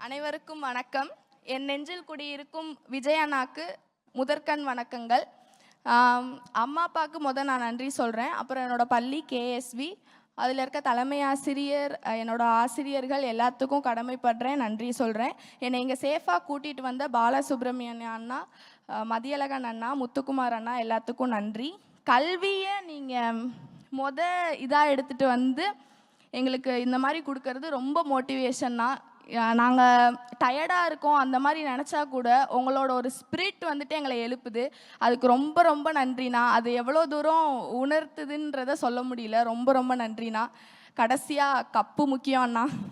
அனைவருக்கும் வணக்கம். என் நெஞ்சில் குடியிருக்கும் விஜய் அண்ணாக்கு முதற்கண் வணக்கங்கள். அம்மா அப்பாவுக்கு நான் நன்றி சொல்கிறேன். அப்புறம் என்னோட பள்ளி கேஎஸ்வி, அதில் இருக்க தலைமை ஆசிரியர், என்னோட ஆசிரியர்கள் எல்லாத்துக்கும் கடமைப்படுறேன், நன்றி சொல்கிறேன். என்னை இங்கே சேஃபாக கூட்டிகிட்டு வந்த பாலசுப்ரமணியன் அண்ணா, மதியழகன் அண்ணா, முத்துக்குமார் அண்ணா எல்லாத்துக்கும் நன்றி. கல்வியை நீங்கள் இதாக எடுத்துகிட்டு வந்து எங்களுக்கு இந்த மாதிரி கொடுக்கறது ரொம்ப மோட்டிவேஷன் தான். நாங்கள் டயர்டாக இருக்கோம் அந்த மாதிரி நினச்சா கூட உங்களோட ஒரு ஸ்பிரிட் வந்துட்டு எங்களை எழுப்புது. அதுக்கு ரொம்ப ரொம்ப நன்றிண்ணா. அது எவ்வளோ தூரம் உணர்த்துதுன்றதை சொல்ல முடியல. ரொம்ப ரொம்ப நன்றிண்ணா. கடைசியாக கப்பு முக்கியம் அண்ணா.